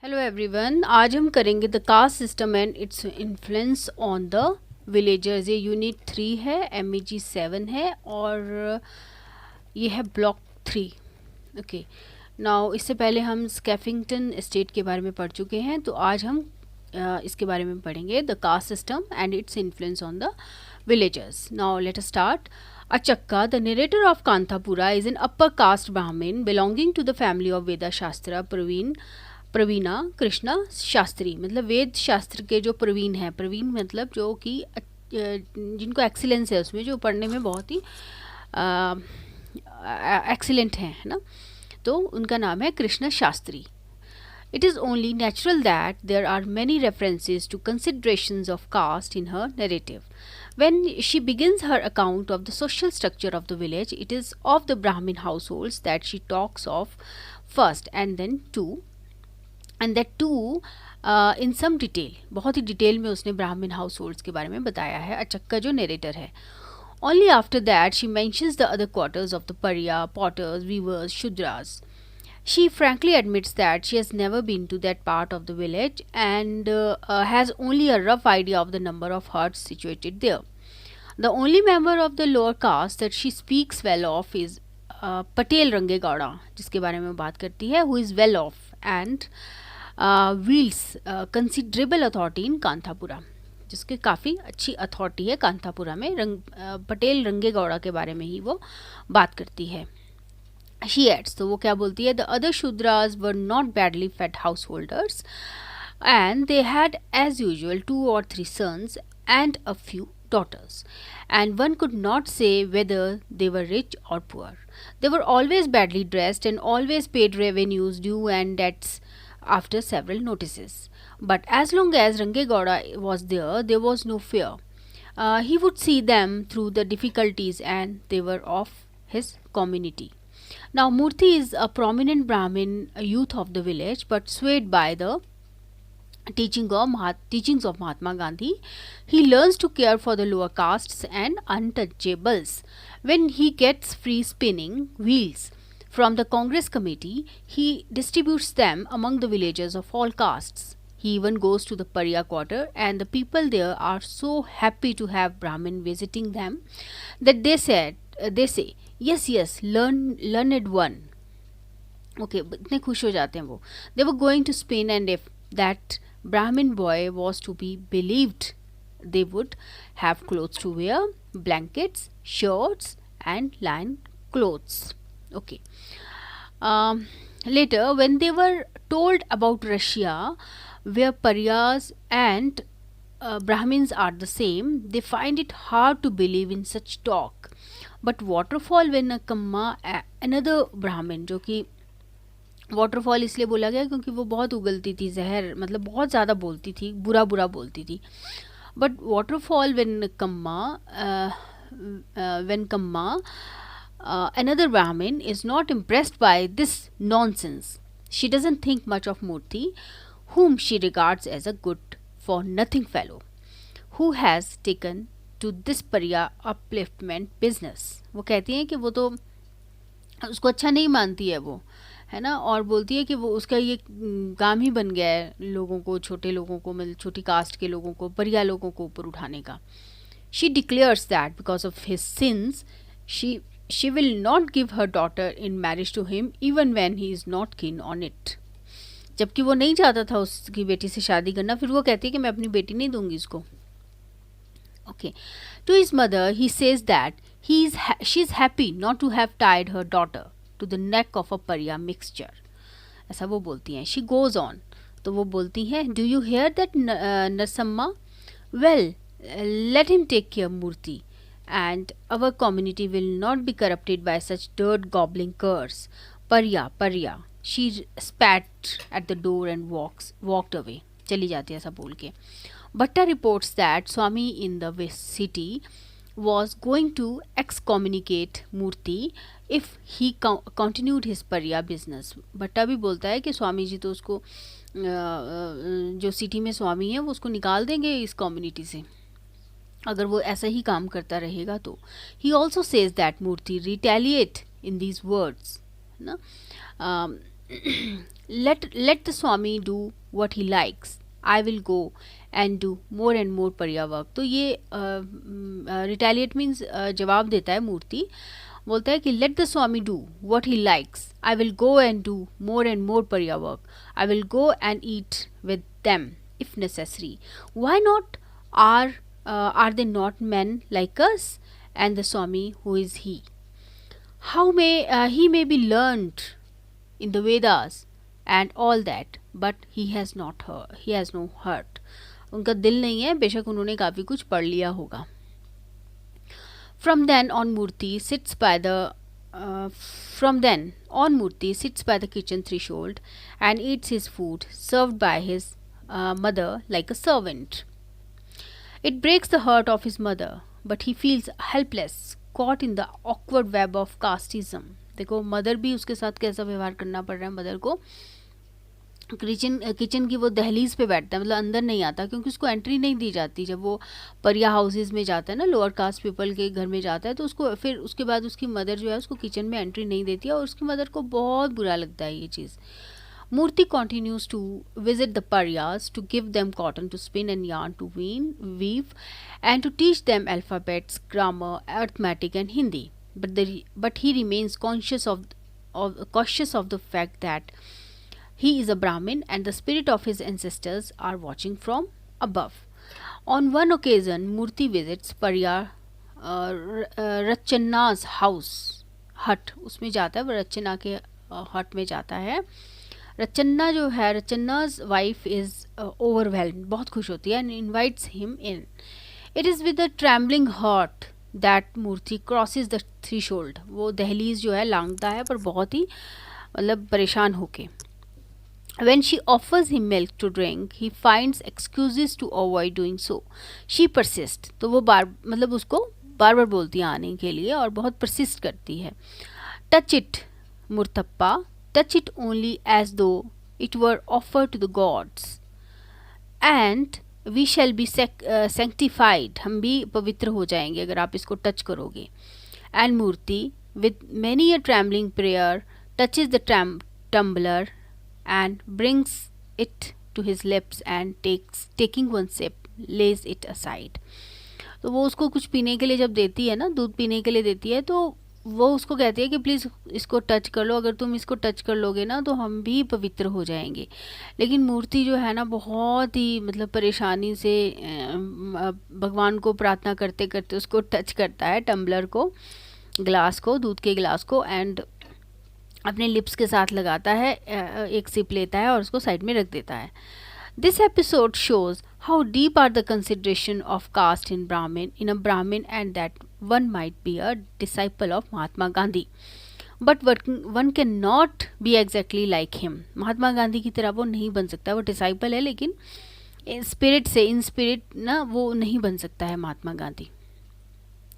Hello everyone, आज हम करेंगे the caste system and its influence on the villagers. ये यूनिट 3 है, MEG-7 है और ये है ब्लॉक 3। ओके, नाउ इससे पहले हम स्कैफिंगटन एस्टेट के बारे में पढ़ चुके हैं, तो आज हम इसके बारे में पढ़ेंगे the caste system and its influence on the villagers. Now let us start. Achakka, the narrator of Kanthapura, is an upper caste Brahmin belonging to the family of Veda Shastra प्रवीणा कृष्णा शास्त्री। मतलब वेद शास्त्र के जो प्रवीण हैं, प्रवीण मतलब जो कि जिनको एक्सीलेंस है उसमें, जो पढ़ने में बहुत ही एक्सीलेंट हैं, है ना, तो उनका नाम है Krishna Shastri. It is only natural that there are many references to considerations of caste in her narrative. When she begins her account of the social structure of the village, it is of the Brahmin households that she talks of first, and that too in some detail. बहुत ही detail में उसने ब्राह्मण house holds के बारे में बताया है, अचक्का जो नरेटर है। Only after that she mentions the other quarters of the Parya, potters, weavers, Shudras. She frankly admits that she has never been to that part of the village and has only a rough idea of the number of huts situated there. The only member of the lower caste that she speaks well of is Patel Rangegowda, जिसके बारे में बात करती है, who is well off and wields considerable authority in Kanthapura, जिसके काफ़ी अच्छी authority है कांथापुरा में। पटेल रंगेगौड़ा के बारे में ही वो बात करती है। She adds, तो वो क्या बोलती है, the other Shudras were not badly fed householders and they had as usual 2 or 3 sons and a few daughters, and one could not say whether they were rich or poor. They were always badly dressed and always paid revenues due and debts after several notices. But as long as Rangegowda was there, there was no fear. He would see them through the difficulties and they were of his community. Now Murthy is a prominent Brahmin youth of the village, but swayed by the teachings of Mahatma Gandhi, he learns to care for the lower castes and untouchables. When he gets free spinning wheels from the Congress committee, he distributes them among the villagers of all castes. He even goes to the Parya quarter, and the people there are so happy to have Brahmin visiting them that they say, yes, learned one. Okay, इतने खुश हो जाते हैं वो. They were going to spin, and if that Brahmin boy was to be believed, they would have clothes to wear, blankets, shirts, and linen clothes. Okay. Later, when they were told about Russia, where Paryas and Brahmins are the same, they find it hard to believe in such talk. But waterfall when a Kamma, another Brahmin, जो कि waterfall इसलिए बोला गया क्योंकि वो बहुत उगलती थी, जहर मतलब बहुत ज़्यादा बोलती थी, बुरा बोलती थी। But waterfall when Kamma another Brahmin is not impressed by this nonsense. She doesn't think much of Murthy, whom she regards as a good for nothing fellow, who has taken to this Parya upliftment business. वो कहती हैं कि वो तो उसको अच्छा नहीं मानती है वो, है ना, और बोलती है कि वो उसका ये काम ही बन गया है लोगों को, छोटे लोगों को, मतलब छोटी कास्ट के लोगों को, परिया लोगों को ऊपर उठाने का। She declares that because of his sins, she will not give her daughter in marriage to him even when he is not keen on it. जबकि वो नहीं चाहता था उसकी बेटी से शादी करना, फिर वो कहती है कि मैं अपनी बेटी नहीं दूंगी इसको। Okay. To his mother, he says that she is happy not to have tied her daughter to the neck of a Parya mixture. ऐसा वो बोलती हैं. She goes on. तो वो बोलती हैं, do you hear that, Narsamma? Well, let him take care, Murthy, and our community will not be corrupted by such dirt gobbling curs. Parya. She spat at the door and walked away. चली जाती है ऐसा बोल के. Bhatta reports that Swami in the city was going to excommunicate Murthy if he continued his Parya business. भट्टा भी बोलता है कि स्वामी जी तो उसको जो सिटी में स्वामी है वो उसको निकाल देंगे इस कम्युनिटी से अगर वो ऐसा ही काम करता रहेगा तो. He also says that Murthy retaliate in these words, ना, let the Swami do what he likes. I will go and do more and more पर्या वर्क. तो ये रिटेलिएट मीन्स जवाब देता है मूर्ति, बोलता है कि let the Swami do what he likes, I will go and do more and more pariah work, I will go and eat with them if necessary. Why not? Are they not men like us? And the Swami, who is he? How may he may be learned in the Vedas and all that, but he has not heard. He has no heart. उनका दिल नहीं है, बेशक उन्होंने काफ़ी कुछ पढ़ लिया होगा. From then on, Murthy sits by the kitchen threshold and eats his food served by his mother like a servant. It breaks the heart of his mother, but he feels helpless, caught in the awkward web of casteism. देखो mother भी उसके साथ कैसा व्यवहार करना पड़ रहा है. मदर को किचन की वो दहलीज पे बैठता है, मतलब अंदर नहीं आता क्योंकि उसको एंट्री नहीं दी जाती. जब वो परिया हाउसेज में जाता है ना, लोअर कास्ट पीपल के घर में जाता है, तो उसको फिर उसके बाद उसकी मदर जो है उसको किचन में एंट्री नहीं देती है और उसकी मदर को बहुत बुरा लगता है ये चीज़. Murthy continues to visit the Paryas to give them cotton to spin and yarn to weave and to teach them alphabets, grammar, arithmetic and Hindi. But he remains cautious of the fact that he is a Brahmin and the spirit of his ancestors are watching from above. On one occasion, Murthy visits Parya Rachanna's hut. उसमें जाता है, वो रचना के हट में जाता है. रचन्ना जो है, रचन्ना's wife is overwhelmed, बहुत खुश होती है and invites him in. It is with a trembling heart that Murthy crosses the threshold. वो दहलीज जो है लांघता है पर बहुत ही मतलब परेशान होके. When she offers him milk to drink, he finds excuses to avoid doing so. She persists. तो वो मतलब उसको बार बार बोलती है आने के लिए और बहुत persist करती है. Touch it, Murthappa. Touch it only as though it were offered to the gods, and we shall be sanctified. हम भी पवित्र हो जाएंगे अगर आप इसको टच करोगे. And Murthy, with many a trembling prayer, touches the tumbler and brings it to his lips and taking one sip, lays it aside. तो वो उसको कुछ पीने के लिए जब देती है ना, दूध पीने के लिए देती है, तो वो उसको कहती है कि प्लीज़ इसको टच कर लो, अगर तुम इसको टच कर लोगे ना तो हम भी पवित्र हो जाएंगे. लेकिन मूर्ति जो है ना बहुत ही मतलब परेशानी से भगवान को प्रार्थना करते करते उसको टच करता है, टम्बलर को, ग्लास को, दूध के ग्लास को, एंड अपने लिप्स के साथ लगाता है, एक सिप लेता है और उसको साइड में रख देता है. This episode shows how deep are the consideration of caste in a Brahmin, and that one might be a disciple of Mahatma Gandhi, but one cannot be exactly like him. Mahatma Gandhi की तरह वो नहीं बन सकता. वो डिसाइपल है लेकिन in spirit ना वो नहीं बन सकता है Mahatma Gandhi.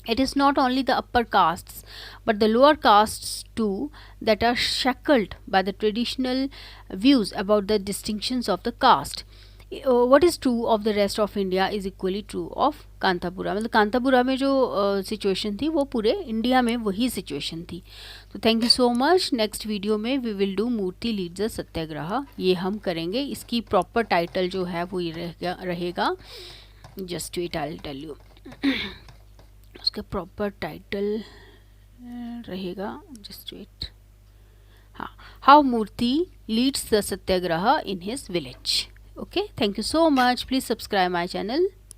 It is not only the upper castes but the lower castes too that are shackled by the traditional views about the distinctions of the caste. What is true of the rest of India is equally true of Kanthapura. मतलब कांतापुरा में जो situation थी वो पूरे India में वही situation थी. तो thank you so much. Next video में we will do Murthy leads a satyagraha. ये हम करेंगे. इसकी प्रॉपर टाइटल जो है वो ये रहेगा. Just wait, I will tell you. उसका प्रॉपर टाइटल रहेगा, जस्ट वेट, हाँ, how Murthy leads the Satyagraha in his village. Okay, thank you so much. Please subscribe my channel.